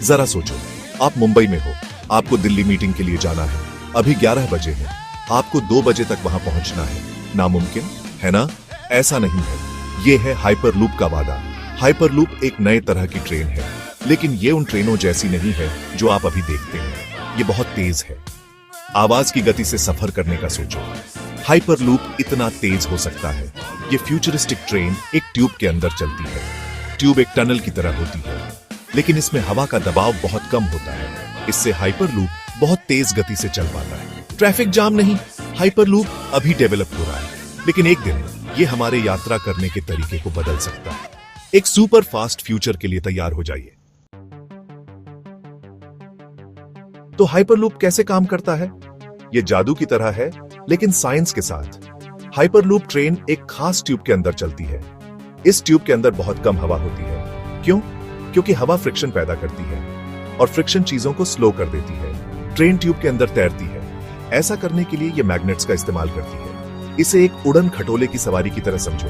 जरा सोचो, आप मुंबई में हो, आपको दिल्ली मीटिंग के लिए जाना है, अभी 11 बजे है, आपको 2 बजे तक वहां पहुंचना है। नामुमकिन है ना? ऐसा नहीं है। यह है हाइपरलूप का वादा। हाइपरलूप एक नए तरह की ट्रेन है, लेकिन ये उन ट्रेनों जैसी नहीं है जो आप अभी देखते हैं। ये बहुत तेज है। आवाज की गति से सफर करने का सोचो। हाइपरलूप इतना तेज हो सकता है। ये फ्यूचरिस्टिक ट्रेन एक ट्यूब के अंदर चलती है। ट्यूब एक टनल की तरह होती है, लेकिन इसमें हवा का दबाव बहुत कम होता है। इससे हाइपरलूप बहुत तेज गति से चल पाता है। ट्रैफिक जाम नहीं। हाइपरलूप अभी डेवलप हो रहा है, लेकिन एक दिन ये हमारे यात्रा करने के तरीके को बदल सकता है। एक सुपर फास्ट फ्यूचर के लिए तैयार हो जाइए। तो हाइपरलूप कैसे काम करता है? ये जादू की तरह है, लेकिन साइंस के साथ। हाइपरलूप ट्रेन एक खास ट्यूब के अंदर चलती है। इस ट्यूब के अंदर बहुत कम हवा होती है। क्यों? क्योंकि हवा फ्रिक्शन पैदा करती है, और फ्रिक्शन चीजों को स्लो कर देती है। ट्रेन ट्यूब के अंदर तैरती है। ऐसा करने के लिए ये मैग्नेट्स का इस्तेमाल करती है। इसे एक उड़न खटोले की सवारी की तरह समझो।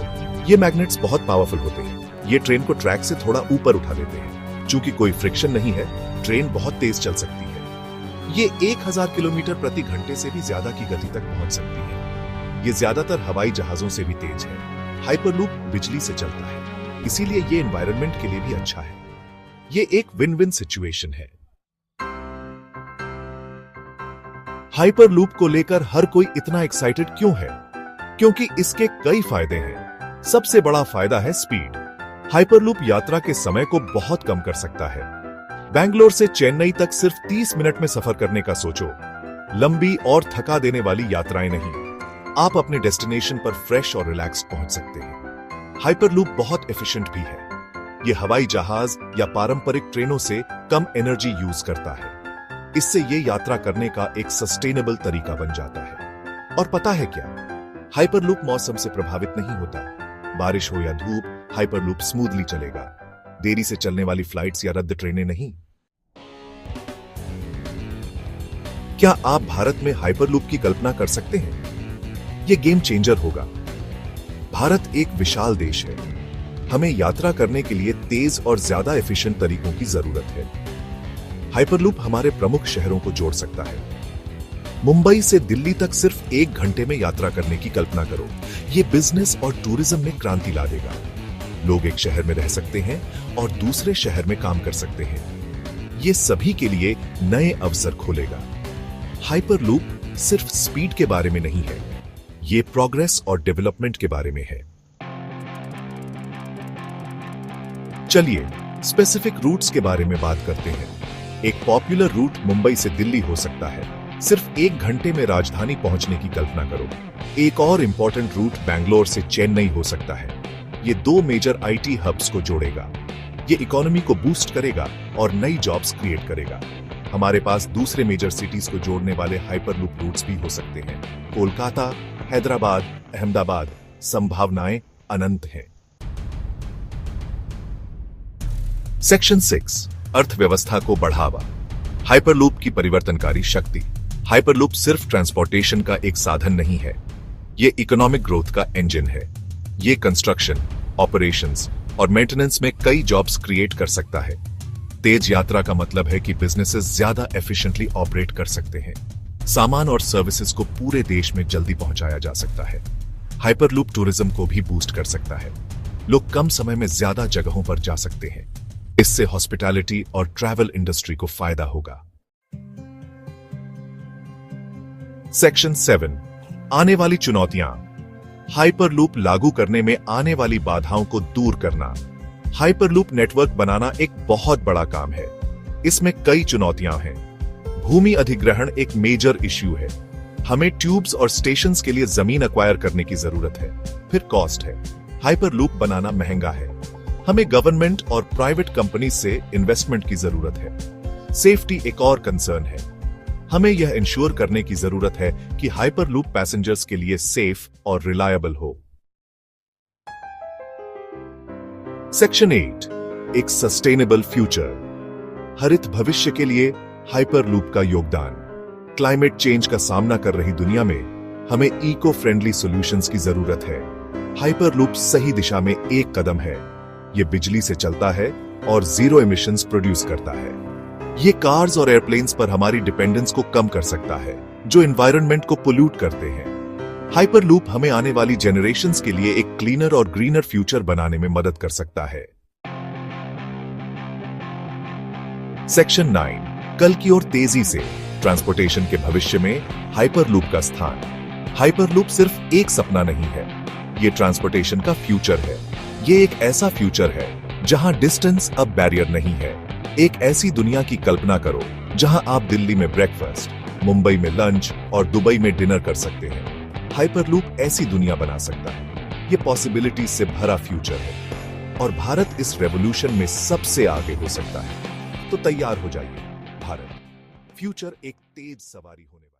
ये मैग्नेट्स बहुत पावरफुल होते हैं। ये ट्रेन को ट्रैक से थोड़ा ऊपर उठा देते हैं। चूंकि कोई फ्रिक्शन नहीं है, ट्रेन बहुत तेज चल सकती है। ये 1000 किलोमीटर प्रति घंटे से भी ज्यादा की गति तक पहुंच सकती है। ये ज्यादातर हवाई जहाजों से भी तेज है। हाइपरलूप बिजली से चलता है, इसीलिए ये एनवायरनमेंट के लिए भी अच्छा है। ये एक विन विन सिचुएशन है। हाइपरलूप को लेकर हर कोई इतना एक्साइटेड क्यों है? क्योंकि इसके कई फायदे हैं। सबसे बड़ा फायदा है स्पीड। हाइपरलूप यात्रा के समय को बहुत कम कर सकता है। बेंगलोर से चेन्नई तक सिर्फ 30 मिनट में सफर करने का सोचो। लंबी और थका देने वाली यात्राएं नहीं। आप अपने डेस्टिनेशन पर फ्रेश और रिलैक्स्ड पहुंच सकते हैं। हाइपरलूप बहुत एफिशिएंट भी है। यह हवाई जहाज या पारंपरिक ट्रेनों से कम एनर्जी यूज करता है। इससे यह यात्रा करने का एक सस्टेनेबल तरीका बन जाता है। और पता है क्या? हाइपरलूप मौसम से प्रभावित नहीं होता। बारिश हो या धूप, हाइपरलूप स्मूथली चलेगा। देरी से चलने वाली फ्लाइट्स या रद्द ट्रेनें नहीं। क्या आप भारत में हाइपरलूप की कल्पना कर सकते हैं? यह गेम चेंजर होगा। भारत एक विशाल देश है। हमें यात्रा करने के लिए तेज और ज्यादा एफिशिएंट तरीकों की जरूरत है। हाइपरलूप हमारे प्रमुख शहरों को जोड़ सकता है। मुंबई से दिल्ली तक सिर्फ 1 घंटे में यात्रा करने की कल्पना करो। यह बिजनेस और टूरिज्म में क्रांति ला देगा। लोग एक शहर में रह सकते हैं और दूसरे शहर में काम कर सकते हैं। यह सभी के लिए नए अवसर खोलेगा। हाइपरलूप सिर्फ स्पीड के बारे में नहीं है, यह प्रोग्रेस और डेवलपमेंट के बारे में है। चलिए स्पेसिफिक रूट्स के बारे में बात करते हैं। एक पॉपुलर रूट मुंबई से दिल्ली हो सकता है। सिर्फ 1 घंटे में राजधानी पहुंचने की कल्पना करो। एक और इंपॉर्टेंट रूट बैंगलोर से चेन्नई हो सकता है। ये 2 मेजर आईटी हब्स को जोड़ेगा। ये इकोनॉमी को बूस्ट करेगा और नई जॉब्स क्रिएट करेगा। हमारे पास दूसरे मेजर सिटीज को जोड़ने वाले हाइपरलूप रूट्स भी हो सकते हैं। कोलकाता, हैदराबाद, अहमदाबाद। संभावनाएं अनंत हैं। सेक्शन 6, अर्थव्यवस्था को बढ़ावा। हाइपरलूप की परिवर्तनकारी शक्ति। हाइपरलूप सिर्फ ट्रांसपोर्टेशन का एक साधन नहीं है, ये इकोनॉमिक ग्रोथ का इंजन है। ये कंस्ट्रक्शन, ऑपरेशंस और मेंटेनेंस में कई जॉब्स क्रिएट कर सकता है। तेज यात्रा का मतलब है कि बिजनेसेस ज्यादा एफिशिएंटली ऑपरेट कर सकते हैं। सामान और सर्विसेज को पूरे देश में जल्दी पहुंचाया जा सकता है। हाइपरलूप टूरिज्म को भी बूस्ट कर सकता है। लोग कम समय में ज्यादा जगहों पर जा सकते हैं। इससे हॉस्पिटैलिटी और ट्रैवल इंडस्ट्री को फायदा होगा। सेक्शन 7, आने वाली चुनौतियां। हाइपरलूप लागू करने में आने वाली बाधाओं को दूर करना। हाइपरलूप नेटवर्क बनाना एक बहुत बड़ा काम है। इसमें कई चुनौतियां हैं। भूमि अधिग्रहण एक मेजर इश्यू है। हमें ट्यूब्स और स्टेशंस के लिए जमीन एक्वायर करने की जरूरत है। फिर कॉस्ट है। हाइपरलूप बनाना महंगा है। हमें गवर्नमेंट और प्राइवेट कंपनी से इन्वेस्टमेंट की जरूरत है। सेफ्टी एक और कंसर्न है। हमें यह इंश्योर करने की जरूरत है कि हाइपरलूप पैसेंजर्स के लिए सेफ और रिलायबल हो। सेक्शन 8, एक सस्टेनेबल फ्यूचर। हरित भविष्य के लिए हाइपरलूप का योगदान। क्लाइमेट चेंज का सामना कर रही दुनिया में हमें इको फ्रेंडली सॉल्यूशंस की जरूरत है। हाइपरलूप सही दिशा में एक कदम है। ये बिजली से चलता है और जीरो एमिशंस प्रोड्यूस करता है। ये कार्स और एयरप्लेन्स पर हमारी डिपेंडेंस को कम कर सकता है, जो एनवायरनमेंट को पोल्यूट करते हैं। हाइपरलूप हमें आने वाली जनरेशंस के लिए एक क्लीनर और ग्रीनर फ्यूचर बनाने में मदद कर सकता है। सेक्शन 9, कल की ओर तेजी से ट्रांसपोर्टेशन के भविष्य में हाइपरलूप का स्थान। हाइपरलूप सिर्फ एक सपना नहीं है, ये ट्रांसपोर्टेशन का फ्यूचर है। ये एक ऐसा फ्यूचर है जहां डिस्टेंस अब बैरियर नहीं है। एक ऐसी दुनिया की कल्पना करो जहां आप दिल्ली में ब्रेकफास्ट, मुंबई में लंच और दुबई में डिनर कर सकते हैं। हाइपरलूप ऐसी दुनिया बना सकता है। ये पॉसिबिलिटीज से भरा फ्यूचर है और भारत इस रेवोल्यूशन में सबसे आगे हो सकता है। तो तैयार हो जाइए, भारत फ्यूचर एक तेज सवारी होने